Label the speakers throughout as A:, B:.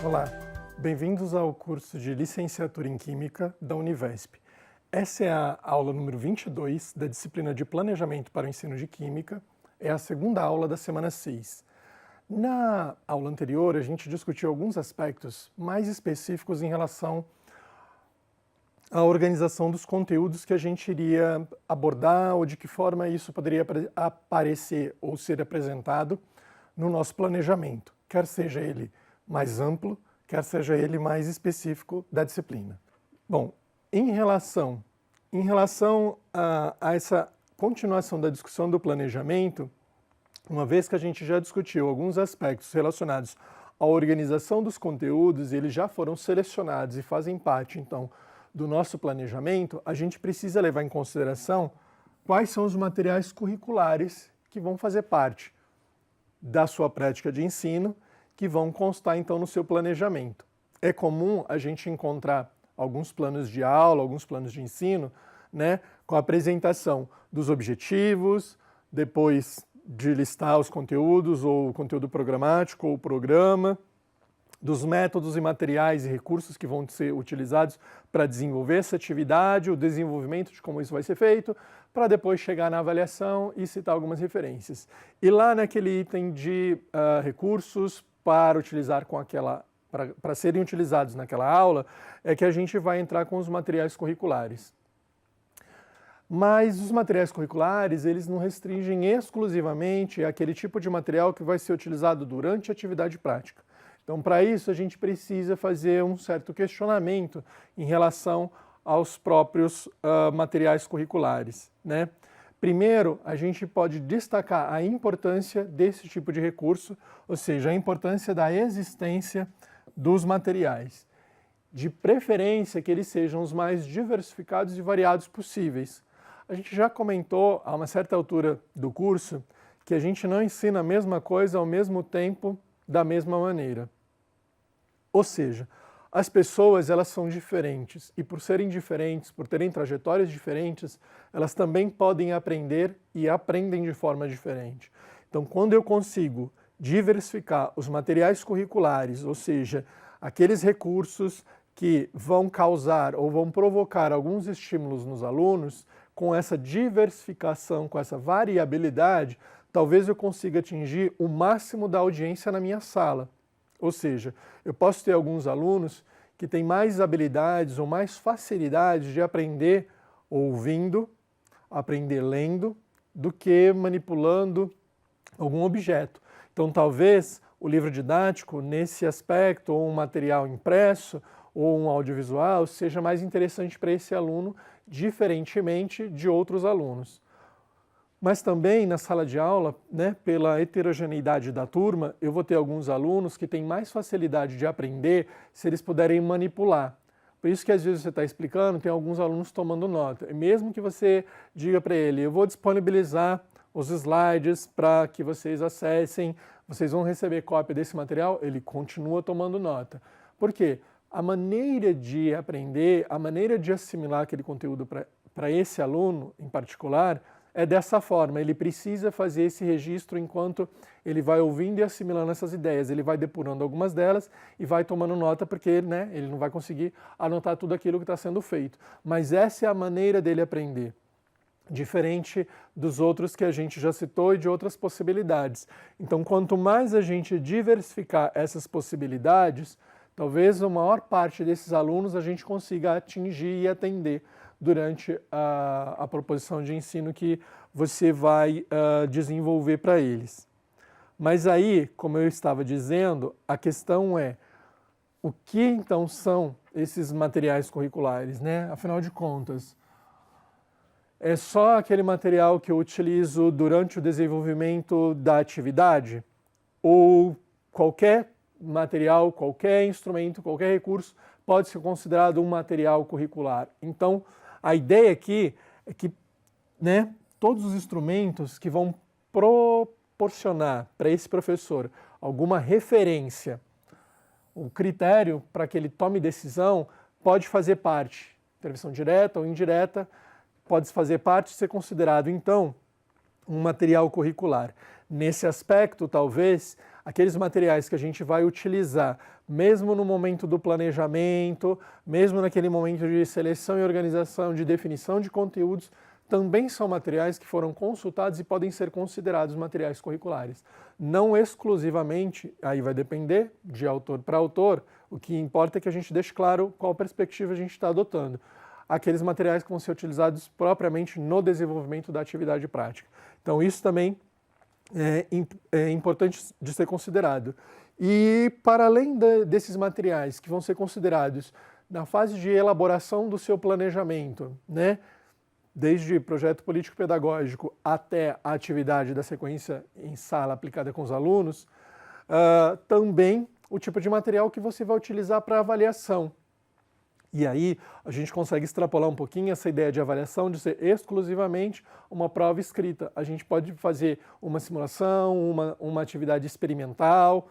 A: Olá, bem-vindos ao curso de Licenciatura em Química da Univesp. Essa é a aula número 22 da disciplina de Planejamento para o Ensino de Química, é a segunda aula da semana 6. Na aula anterior, a gente discutiu alguns aspectos mais específicos em relação à organização dos conteúdos que a gente iria abordar ou de que forma isso poderia aparecer ou ser apresentado no nosso planejamento, quer seja ele mais amplo, quer seja ele mais específico da disciplina. Bom, em relação a essa continuação da discussão do planejamento, uma vez que a gente já discutiu alguns aspectos relacionados à organização dos conteúdos, e eles já foram selecionados e fazem parte, então, do nosso planejamento, a gente precisa levar em consideração quais são os materiais curriculares que vão fazer parte da sua prática de ensino, que vão constar, então, no seu planejamento. É comum a gente encontrar alguns planos de aula, alguns planos de ensino, né, com a apresentação dos objetivos, depois de listar os conteúdos, ou o conteúdo programático, ou o programa, dos métodos e materiais e recursos que vão ser utilizados para desenvolver essa atividade, o desenvolvimento de como isso vai ser feito, para depois chegar na avaliação e citar algumas referências. E lá naquele item de recursos para utilizar para serem utilizados naquela aula, é que a gente vai entrar com os materiais curriculares. Mas os materiais curriculares, eles não restringem exclusivamente aquele tipo de material que vai ser utilizado durante a atividade prática. Então, para isso, a gente precisa fazer um certo questionamento em relação aos próprios materiais curriculares, né? Primeiro, a gente pode destacar a importância desse tipo de recurso, ou seja, a importância da existência dos materiais. De preferência que eles sejam os mais diversificados e variados possíveis. A gente já comentou, a uma certa altura do curso, que a gente não ensina a mesma coisa ao mesmo tempo, da mesma maneira. Ou seja, as pessoas, elas são diferentes, e por serem diferentes, por terem trajetórias diferentes, elas também podem aprender e aprendem de forma diferente. Então, quando eu consigo diversificar os materiais curriculares, ou seja, aqueles recursos que vão causar ou vão provocar alguns estímulos nos alunos, com essa diversificação, com essa variabilidade, talvez eu consiga atingir o máximo da audiência na minha sala. Ou seja, eu posso ter alguns alunos que têm mais habilidades ou mais facilidade de aprender ouvindo, aprender lendo, do que manipulando algum objeto. Então, talvez o livro didático, nesse aspecto, ou um material impresso, ou um audiovisual, seja mais interessante para esse aluno, diferentemente de outros alunos. Mas também na sala de aula, né, pela heterogeneidade da turma, eu vou ter alguns alunos que têm mais facilidade de aprender se eles puderem manipular. Por isso que às vezes você está explicando, tem alguns alunos tomando nota. E mesmo que você diga para ele, eu vou disponibilizar os slides para que vocês acessem, vocês vão receber cópia desse material, ele continua tomando nota. Por quê? A maneira de aprender, a maneira de assimilar aquele conteúdo para esse aluno em particular, é dessa forma, ele precisa fazer esse registro enquanto ele vai ouvindo e assimilando essas ideias, ele vai depurando algumas delas e vai tomando nota porque, né, ele não vai conseguir anotar tudo aquilo que está sendo feito. Mas essa é a maneira dele aprender, diferente dos outros que a gente já citou e de outras possibilidades. Então, quanto mais a gente diversificar essas possibilidades, talvez a maior parte desses alunos a gente consiga atingir e atender durante a proposição de ensino que você vai desenvolver para eles. Mas aí, como eu estava dizendo, a questão é o que então são esses materiais curriculares, né? Afinal de contas, é só aquele material que eu utilizo durante o desenvolvimento da atividade? Ou qualquer material, qualquer instrumento, qualquer recurso pode ser considerado um material curricular? Então, a ideia aqui é que, né, todos os instrumentos que vão proporcionar para esse professor alguma referência, o critério para que ele tome decisão pode fazer parte, intervenção direta ou indireta, pode fazer parte e ser considerado, então, um material curricular. Nesse aspecto, talvez, aqueles materiais que a gente vai utilizar, mesmo no momento do planejamento, mesmo naquele momento de seleção e organização, de definição de conteúdos, também são materiais que foram consultados e podem ser considerados materiais curriculares. Não exclusivamente, aí vai depender de autor para autor, o que importa é que a gente deixe claro qual perspectiva a gente está adotando. Aqueles materiais que vão ser utilizados propriamente no desenvolvimento da atividade prática. Então isso também é importante de ser considerado. E para além desses materiais que vão ser considerados na fase de elaboração do seu planejamento, né, desde projeto político-pedagógico até a atividade da sequência em sala aplicada com os alunos, também o tipo de material que você vai utilizar para avaliação. E aí a gente consegue extrapolar um pouquinho essa ideia de avaliação de ser exclusivamente uma prova escrita. A gente pode fazer uma simulação, uma atividade experimental,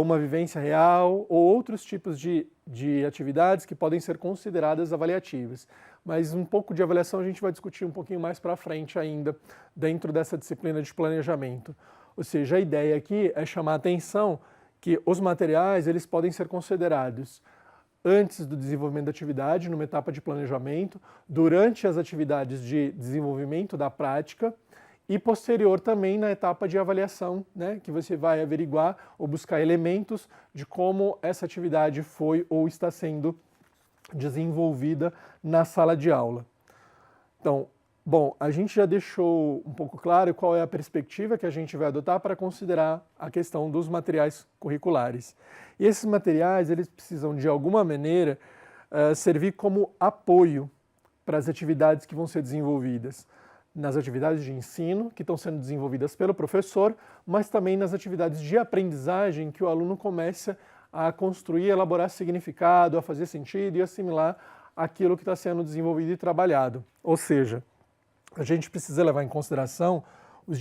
A: uma vivência real ou outros tipos de atividades que podem ser consideradas avaliativas. Mas um pouco de avaliação a gente vai discutir um pouquinho mais para frente ainda dentro dessa disciplina de planejamento. Ou seja, a ideia aqui é chamar a atenção que os materiais eles podem ser considerados antes do desenvolvimento da atividade, numa etapa de planejamento, durante as atividades de desenvolvimento da prática e posterior também na etapa de avaliação, né, que você vai averiguar ou buscar elementos de como essa atividade foi ou está sendo desenvolvida na sala de aula. Então, bom, a gente já deixou um pouco claro qual é a perspectiva que a gente vai adotar para considerar a questão dos materiais curriculares. E esses materiais, eles precisam, de alguma maneira, servir como apoio para as atividades que vão ser desenvolvidas. Nas atividades de ensino, que estão sendo desenvolvidas pelo professor, mas também nas atividades de aprendizagem que o aluno começa a construir, elaborar significado, a fazer sentido e assimilar aquilo que está sendo desenvolvido e trabalhado. Ou seja, a gente precisa levar em consideração as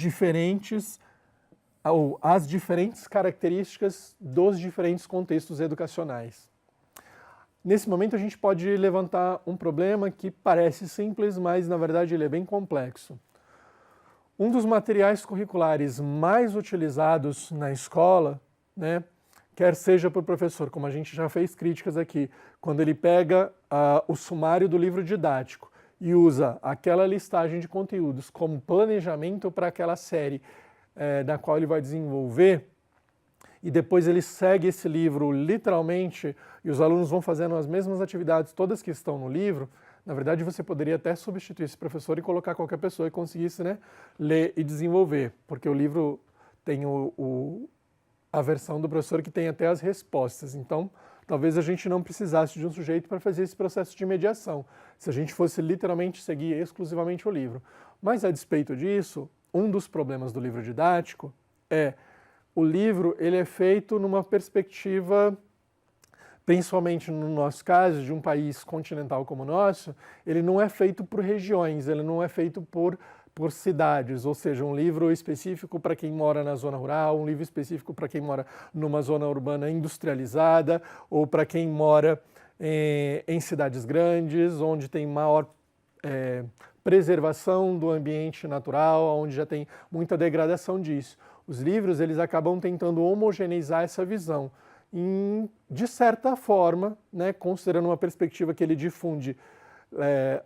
A: diferentes características dos diferentes contextos educacionais. Nesse momento a gente pode levantar um problema que parece simples, mas na verdade ele é bem complexo. Um dos materiais curriculares mais utilizados na escola, né, quer seja por professor, como a gente já fez críticas aqui, quando ele pega o sumário do livro didático e usa aquela listagem de conteúdos como planejamento para aquela série na qual ele vai desenvolver, e depois ele segue esse livro literalmente, e os alunos vão fazendo as mesmas atividades, todas que estão no livro, na verdade você poderia até substituir esse professor e colocar qualquer pessoa e conseguisse, né, ler e desenvolver, porque o livro tem a versão do professor que tem até as respostas, então talvez a gente não precisasse de um sujeito para fazer esse processo de mediação, se a gente fosse literalmente seguir exclusivamente o livro. Mas a despeito disso, um dos problemas do livro didático é o livro ele é feito numa perspectiva, principalmente no nosso caso, de um país continental como o nosso, ele não é feito por regiões, ele não é feito por cidades, ou seja, um livro específico para quem mora na zona rural, um livro específico para quem mora numa zona urbana industrializada, ou para quem mora em cidades grandes, onde tem maior preservação do ambiente natural, onde já tem muita degradação disso. Os livros eles acabam tentando homogeneizar essa visão, de certa forma, né, considerando uma perspectiva que ele difunde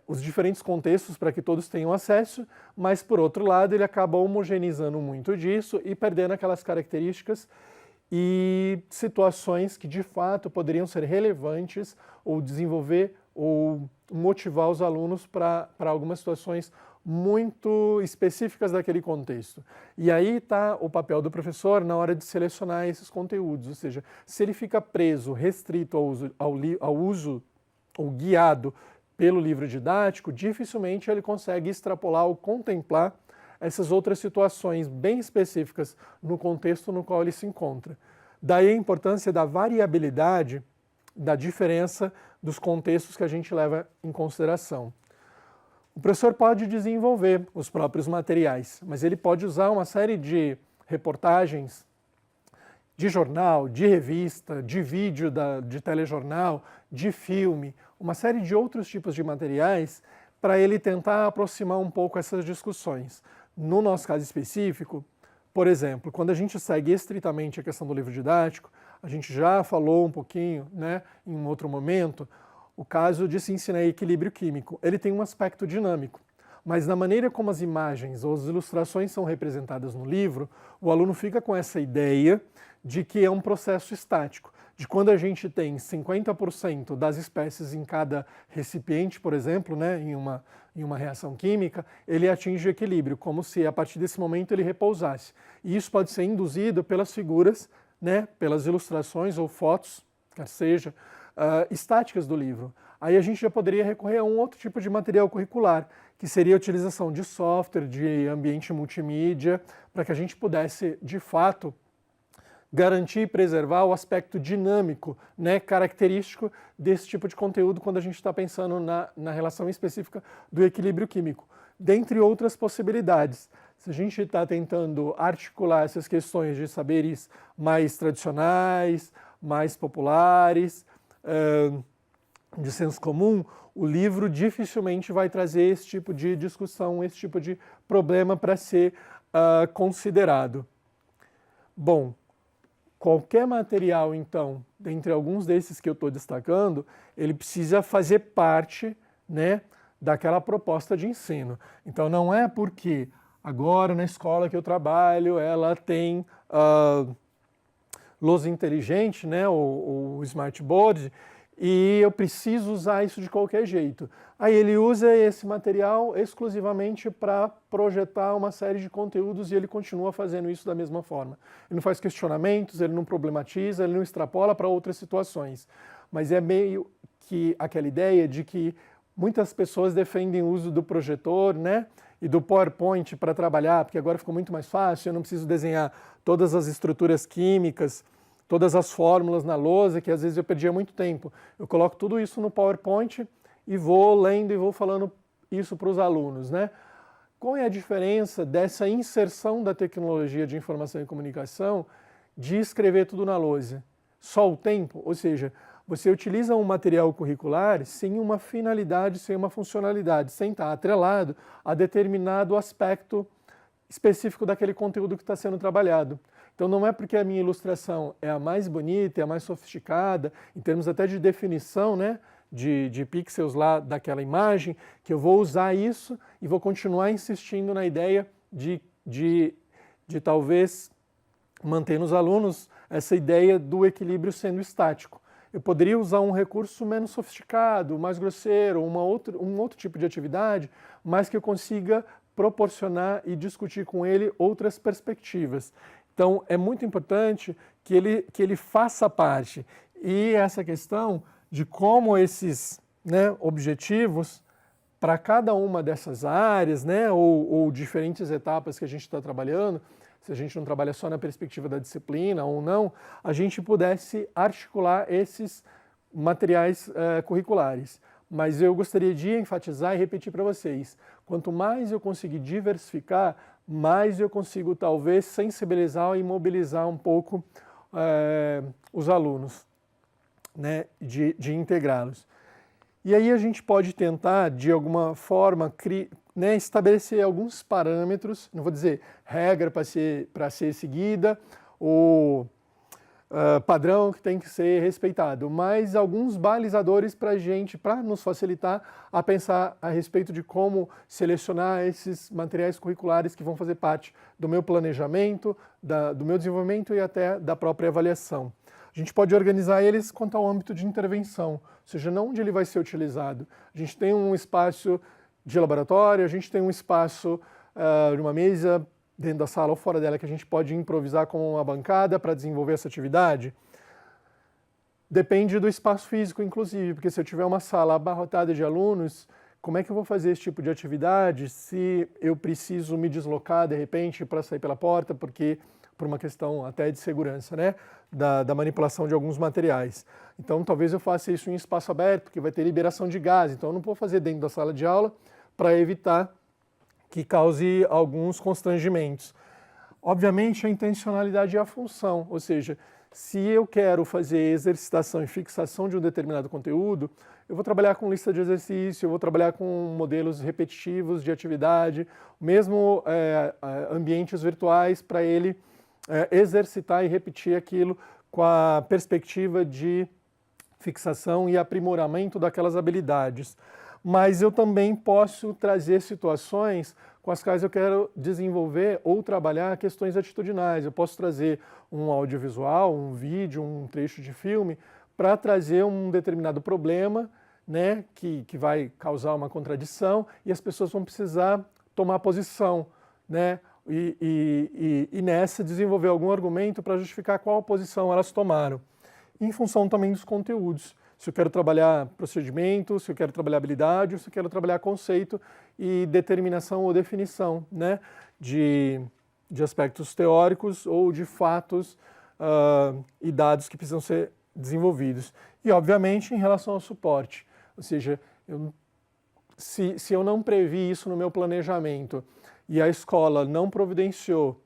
A: os diferentes contextos para que todos tenham acesso, mas por outro lado ele acaba homogeneizando muito disso e perdendo aquelas características e situações que de fato poderiam ser relevantes ou desenvolver ou motivar os alunos para algumas situações muito específicas daquele contexto. E aí está o papel do professor na hora de selecionar esses conteúdos, ou seja, se ele fica preso, restrito ao uso ou guiado pelo livro didático, dificilmente ele consegue extrapolar ou contemplar essas outras situações bem específicas no contexto no qual ele se encontra. Daí a importância da variabilidade, da diferença dos contextos que a gente leva em consideração. O professor pode desenvolver os próprios materiais, mas ele pode usar uma série de reportagens de jornal, de revista, de vídeo de telejornal, de filme, uma série de outros tipos de materiais para ele tentar aproximar um pouco essas discussões. No nosso caso específico, Por exemplo, quando a gente segue estritamente a questão do livro didático, a gente já falou um pouquinho, né, em um outro momento, o caso de se ensinar equilíbrio químico. Ele tem um aspecto dinâmico, mas na maneira como as imagens ou as ilustrações são representadas no livro, o aluno fica com essa ideia de que é um processo estático, de quando a gente tem 50% das espécies em cada recipiente, por exemplo, né, em uma reação química, ele atinge o equilíbrio, como se a partir desse momento ele repousasse. E isso pode ser induzido pelas figuras, né, pelas ilustrações ou fotos, quer seja, estáticas do livro. Aí a gente já poderia recorrer a um outro tipo de material curricular, que seria a utilização de software, de ambiente multimídia, para que a gente pudesse, de fato, garantir e preservar o aspecto dinâmico, né, característico desse tipo de conteúdo quando a gente está pensando na relação específica do equilíbrio químico, dentre outras possibilidades. Se a gente está tentando articular essas questões de saberes mais tradicionais, mais populares, de senso comum, o livro dificilmente vai trazer esse tipo de discussão, esse tipo de problema para ser considerado. Bom, qualquer material, então, dentre alguns desses que eu estou destacando, ele precisa fazer parte, né, daquela proposta de ensino. Então, não é porque agora na escola que eu trabalho ela tem lousa inteligente, né, o smartboard, e eu preciso usar isso de qualquer jeito. Aí ele usa esse material exclusivamente para projetar uma série de conteúdos e ele continua fazendo isso da mesma forma. Ele não faz questionamentos, ele não problematiza, ele não extrapola para outras situações. Mas é meio que aquela ideia de que muitas pessoas defendem o uso do projetor, né, e do PowerPoint para trabalhar, porque agora ficou muito mais fácil, eu não preciso desenhar todas as estruturas químicas, todas as fórmulas na lousa, que às vezes eu perdia muito tempo. Eu coloco tudo isso no PowerPoint e vou lendo e vou falando isso para os alunos, né? Qual é a diferença dessa inserção da tecnologia de informação e comunicação de escrever tudo na lousa? Só o tempo? Ou seja, você utiliza um material curricular sem uma finalidade, sem uma funcionalidade, sem estar atrelado a determinado aspecto específico daquele conteúdo que está sendo trabalhado. Então não é porque a minha ilustração é a mais bonita, é a mais sofisticada, em termos até de definição, né, de pixels lá daquela imagem, que eu vou usar isso e vou continuar insistindo na ideia de talvez manter nos alunos essa ideia do equilíbrio sendo estático. Eu poderia usar um recurso menos sofisticado, mais grosseiro, um outro tipo de atividade, mas que eu consiga proporcionar e discutir com ele outras perspectivas. Então, é muito importante que ele faça parte. E essa questão de como esses, né, objetivos, para cada uma dessas áreas, né, ou diferentes etapas que a gente está trabalhando, se a gente não trabalha só na perspectiva da disciplina ou não, a gente pudesse articular esses materiais curriculares. Mas eu gostaria de enfatizar e repetir para vocês, quanto mais eu conseguir diversificar, mais eu consigo talvez sensibilizar e mobilizar um pouco os alunos, né, de integrá-los. E aí a gente pode tentar, de alguma forma, né, estabelecer alguns parâmetros, não vou dizer regra para ser seguida, ou padrão que tem que ser respeitado, mas alguns balizadores para a gente, para nos facilitar a pensar a respeito de como selecionar esses materiais curriculares que vão fazer parte do meu planejamento, do meu desenvolvimento e até da própria avaliação. A gente pode organizar eles quanto ao âmbito de intervenção, ou seja, não onde ele vai ser utilizado. A gente tem um espaço de laboratório, a gente tem um espaço de uma mesa dentro da sala ou fora dela que a gente pode improvisar como uma bancada para desenvolver essa atividade. Depende do espaço físico, inclusive, porque se eu tiver uma sala abarrotada de alunos, como é que eu vou fazer esse tipo de atividade se eu preciso me deslocar, de repente, para sair pela porta, porque por uma questão até de segurança, né, da manipulação de alguns materiais. Então, talvez eu faça isso em espaço aberto, porque vai ter liberação de gás, então eu não vou fazer dentro da sala de aula para evitar que cause alguns constrangimentos. Obviamente, a intencionalidade é a função, ou seja, Se eu quero fazer exercitação e fixação de um determinado conteúdo, eu vou trabalhar com lista de exercício, eu vou trabalhar com modelos repetitivos de atividade, mesmo ambientes virtuais para ele exercitar e repetir aquilo com a perspectiva de fixação e aprimoramento daquelas habilidades. Mas eu também posso trazer situações com as quais eu quero desenvolver ou trabalhar questões atitudinais. Eu posso trazer um audiovisual, um vídeo, um trecho de filme, para trazer um determinado problema, né, que vai causar uma contradição e as pessoas vão precisar tomar posição, né, e nessa desenvolver algum argumento para justificar qual posição elas tomaram, em função também dos conteúdos. Se eu quero trabalhar procedimento, se eu quero trabalhar habilidade, ou se eu quero trabalhar conceito e determinação ou definição, né, de aspectos teóricos ou de fatos e dados que precisam ser desenvolvidos. E, obviamente, em relação ao suporte. Ou seja, se eu não previ isso no meu planejamento e a escola não providenciou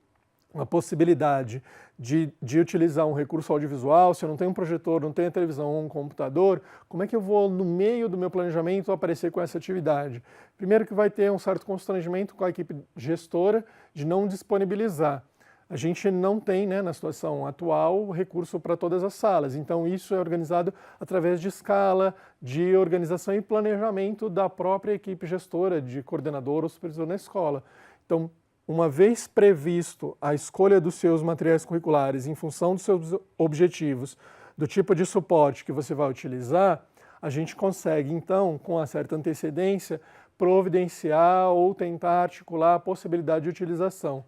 A: a possibilidade de utilizar um recurso audiovisual, se eu não tenho um projetor, não tenho televisão ou um computador, como é que eu vou, no meio do meu planejamento, aparecer com essa atividade? Primeiro que vai ter um certo constrangimento com a equipe gestora de não disponibilizar. A gente não tem, né, na situação atual, recurso para todas as salas, então isso é organizado através de escala, de organização e planejamento da própria equipe gestora, de coordenador ou supervisor na escola. Então, uma vez previsto a escolha dos seus materiais curriculares em função dos seus objetivos, do tipo de suporte que você vai utilizar, a gente consegue, então, com uma certa antecedência, providenciar ou tentar articular a possibilidade de utilização,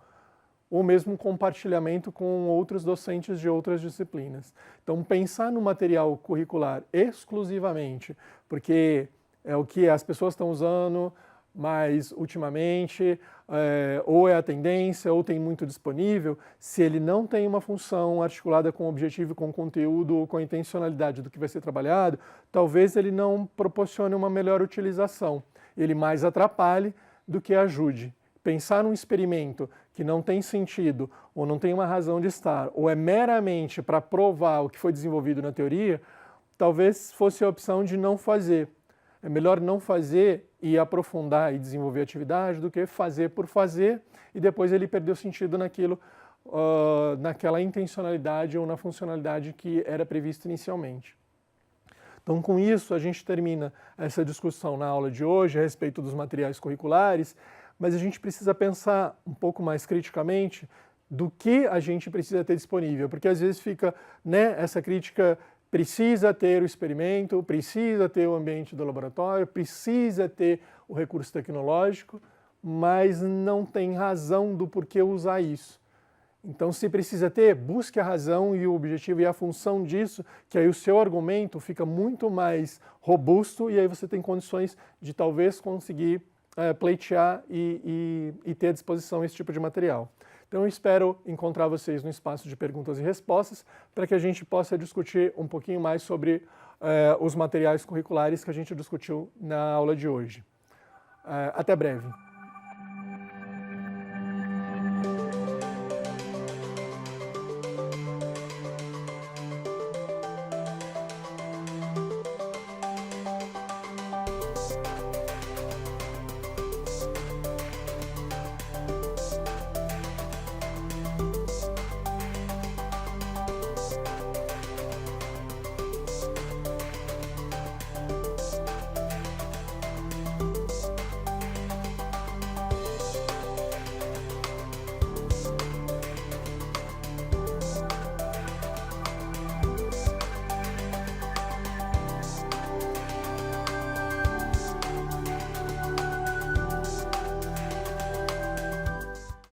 A: ou mesmo compartilhamento com outros docentes de outras disciplinas. Então, pensar no material curricular exclusivamente, porque é o que as pessoas estão usando mais ultimamente, ou é a tendência, ou tem muito disponível, se ele não tem uma função articulada com o objetivo, com o conteúdo, ou com a intencionalidade do que vai ser trabalhado, talvez ele não proporcione uma melhor utilização. Ele mais atrapalhe do que ajude. Pensar num experimento que não tem sentido, ou não tem uma razão de estar, ou é meramente para provar o que foi desenvolvido na teoria, talvez fosse a opção de não fazer. É melhor não fazer e aprofundar e desenvolver a atividade do que fazer por fazer e depois ele perdeu sentido naquilo, naquela intencionalidade ou na funcionalidade que era prevista inicialmente. Então, com isso, a gente termina essa discussão na aula de hoje a respeito dos materiais curriculares, mas a gente precisa pensar um pouco mais criticamente do que a gente precisa ter disponível, porque às vezes fica, né, essa crítica: precisa ter o experimento, precisa ter o ambiente do laboratório, precisa ter o recurso tecnológico, mas não tem razão do porquê usar isso. Então, se precisa ter, busque a razão e o objetivo e a função disso, que aí o seu argumento fica muito mais robusto e aí você tem condições de talvez conseguir pleitear e ter à disposição esse tipo de material. Então, eu espero encontrar vocês no espaço de perguntas e respostas para que a gente possa discutir um pouquinho mais sobre os materiais curriculares que a gente discutiu na aula de hoje. Até breve.